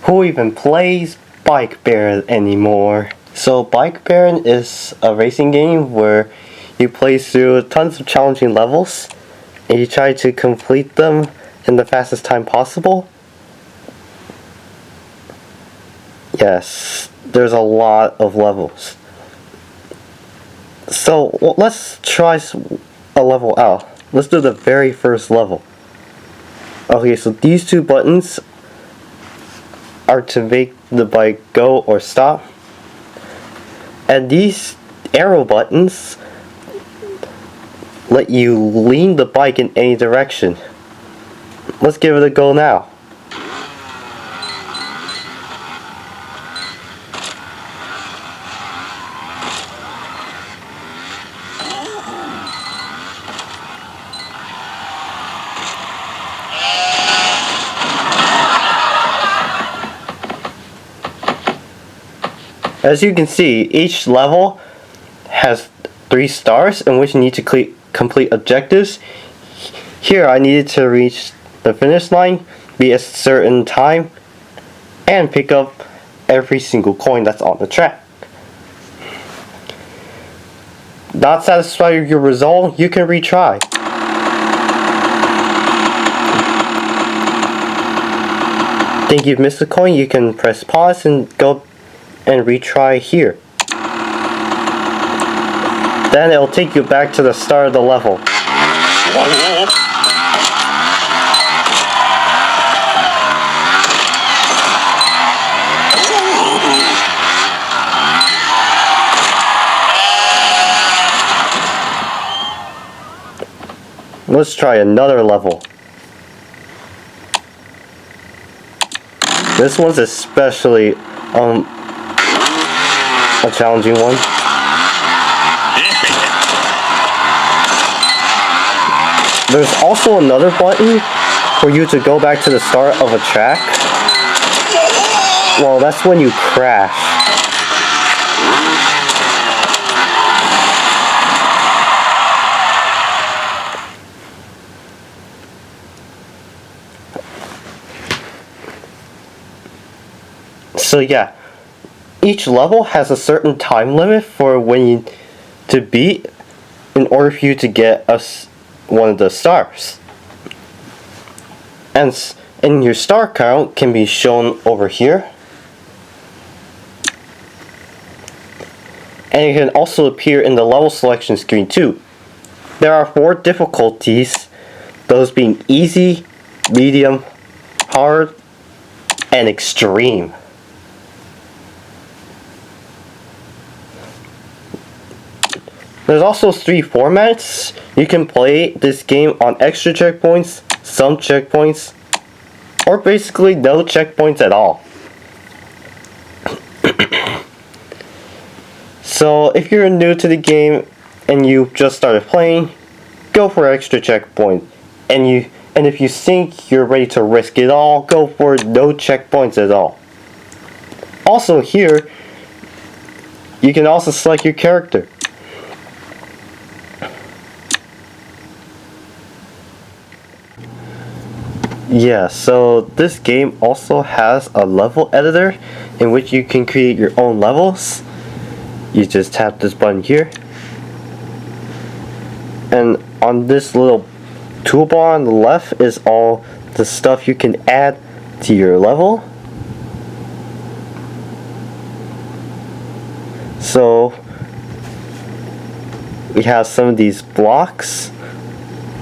Who even plays Bike Baron anymore? So Bike Baron is a racing game where you play through tons of challenging levels and you try to complete them in the fastest time possible. Yes, there's a lot of levels. So let's try a level out. Let's do the very first level. Okay, so these two buttons are to make the bike go or stop. And these arrow buttons let you lean the bike in any direction. Let's give it a go now. As you can see, each level has 3 stars in which you need to complete objectives. Here I needed to reach the finish line, be a certain time, and pick up every single coin that's on the track. Not satisfied with your result, you can retry. Think you've missed a coin, you can press pause and go and retry here. Then it'll take you back to the start of the level. Let's try another level. This one's especially a challenging one. There's also another button for you to go back to the start of a track. Well, that's when you crash. So yeah, each level has a certain time limit for when you to beat in order for you to get one of the stars. And your star count can be shown over here. And it can also appear in the level selection screen too. There are 4 difficulties, those being easy, medium, hard, and extreme. There's also 3 formats. You can play this game on extra checkpoints, some checkpoints, or basically no checkpoints at all. So if you're new to the game and you just started playing, go for extra checkpoint. And if you think you're ready to risk it all, go for no checkpoints at all. Also here, you can also select your character. Yeah, so this game also has a level editor in which you can create your own levels. You just tap this button here, and on this little toolbar on the left is all the stuff you can add to your level. So we have some of these blocks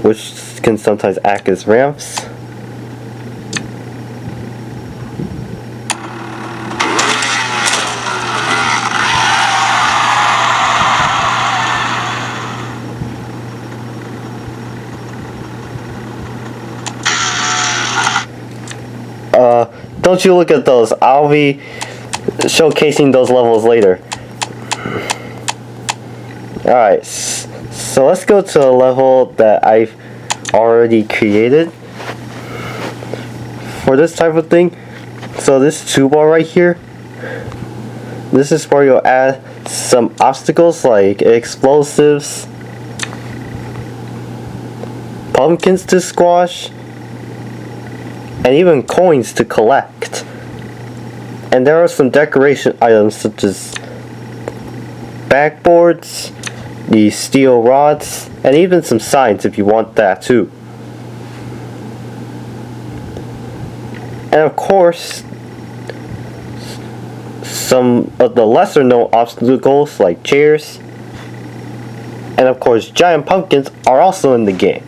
which can sometimes act as ramps. Don't you look at those. I'll be showcasing those levels later. Alright, so let's go to a level that I've already created for this type of thing. So this toolbar right here, this is where you'll add some obstacles like explosives, pumpkins to squash, and even coins to collect. And there are some decoration items such as backboards, the steel rods, and even some signs if you want that too. And of course, some of the lesser known obstacles like chairs, and of course giant pumpkins are also in the game.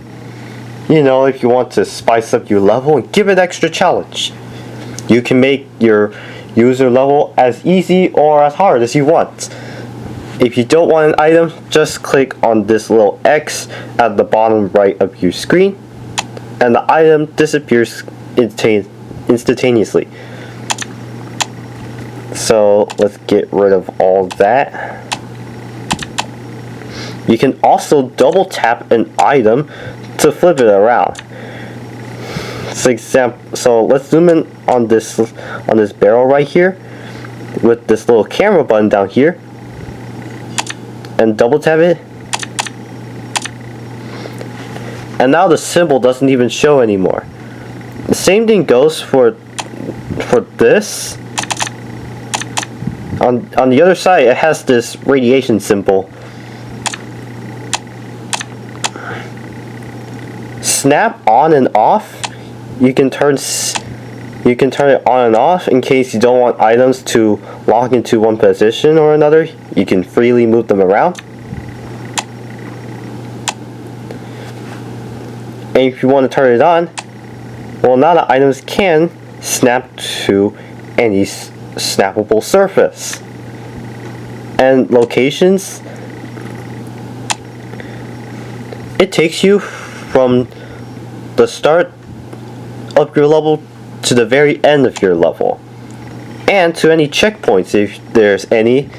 You know, if you want to spice up your level and give it extra challenge, you can make your user level as easy or as hard as you want. If you don't want an item, just click on this little X at the bottom right of your screen and the item disappears instantaneously. So let's get rid of all that. You can also double tap an item to flip it around. So let's zoom in on this barrel right here with this little camera button down here and double tap it. And now the symbol doesn't even show anymore. The same thing goes for this. On the other side, it has this radiation symbol. Snap on and off. You can turn it on and off in case you don't want items to lock into one position or another. You can freely move them around. And if you want to turn it on, well, now the items can snap to any snappable surface. And locations, it takes you from the start of your level to the very end of your level, and to any checkpoints if there's any.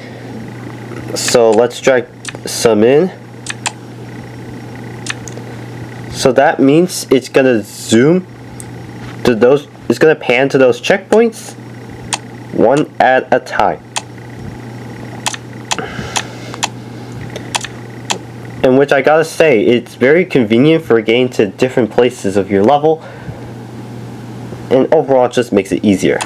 So let's drag some in. So that means it's gonna zoom to those, it's gonna pan to those checkpoints one at a time. In which I gotta say, it's very convenient for getting to different places of your level, and overall it just makes it easier.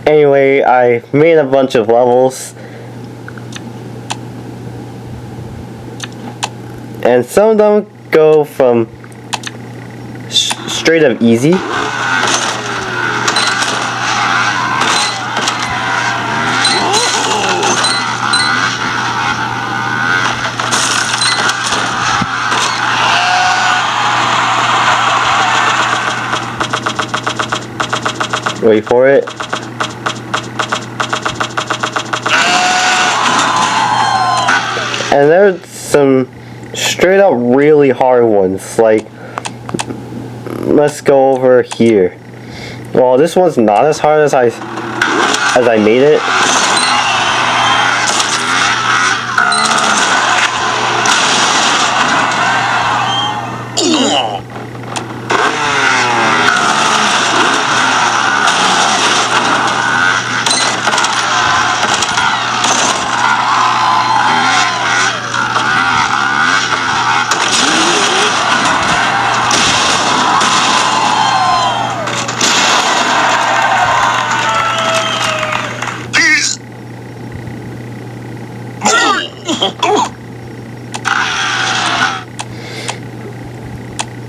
Anyway, I made a bunch of levels, and some of them go from straight up easy wait for it. And there's some straight up really hard ones, like, let's go over here. Well, this one's not as hard as I made it.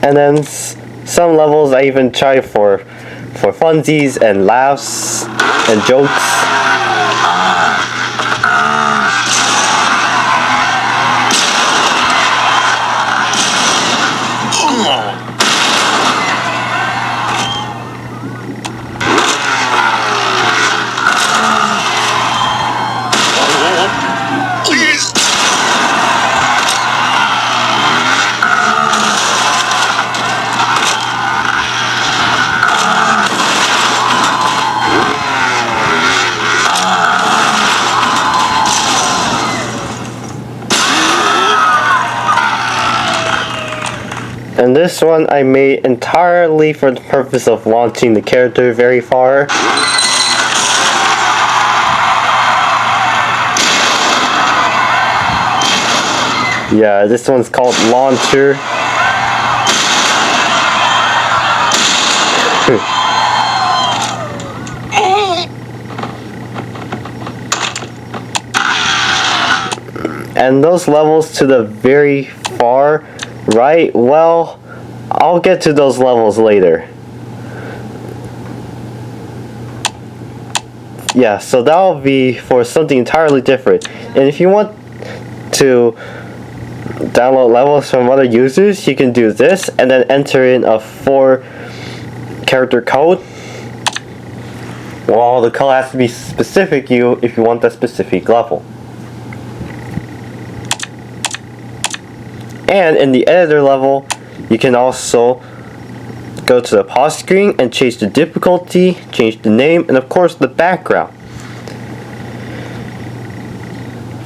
And then some levels I even try for funsies and laughs and jokes. And this one I made entirely for the purpose of launching the character very far. Yeah, this one's called Launcher. And those levels to the very far right, well, I'll get to those levels later. Yeah, so that'll be for something entirely different. And if you want to download levels from other users, you can do this and then enter in a 4-character code. Well, the code has to be specific if you want that specific level. And in the editor level, you can also go to the pause screen and change the difficulty, change the name, and of course the background.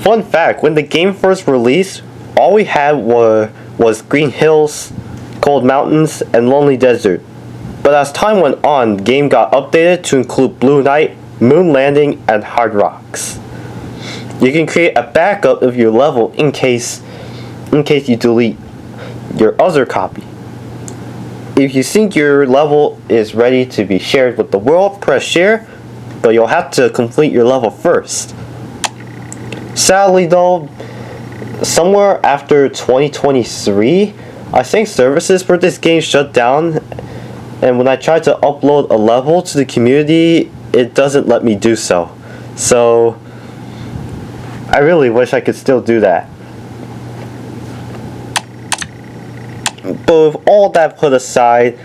Fun fact, when the game first released, all we had was green hills, cold mountains, and lonely desert. But as time went on, the game got updated to include blue night, moon landing, and hard rocks. You can create a backup of your level in case you delete your other copy. If you think your level is ready to be shared with the world, press share, but you'll have to complete your level first. Sadly though, somewhere after 2023, I think services for this game shut down, and when I try to upload a level to the community, it doesn't let me do so. So, I really wish I could still do that. But with all that put aside,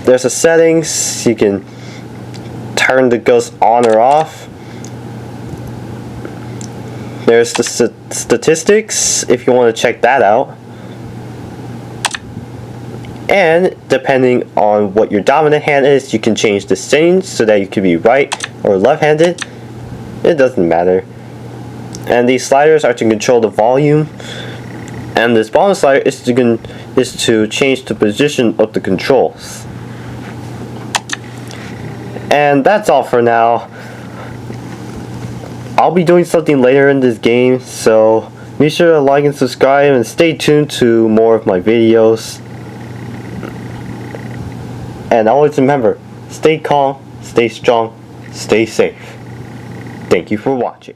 there's a settings. You can turn the ghost on or off. There's the statistics if you want to check that out. And depending on what your dominant hand is, you can change the settings so that you can be right or left-handed. It doesn't matter. And these sliders are to control the volume. And this bottom slider is to change the position of the controls. And that's all for now. I'll be doing something later in this game, so be sure to like and subscribe and stay tuned to more of my videos. And always remember, stay calm, stay strong, stay safe. Thank you for watching.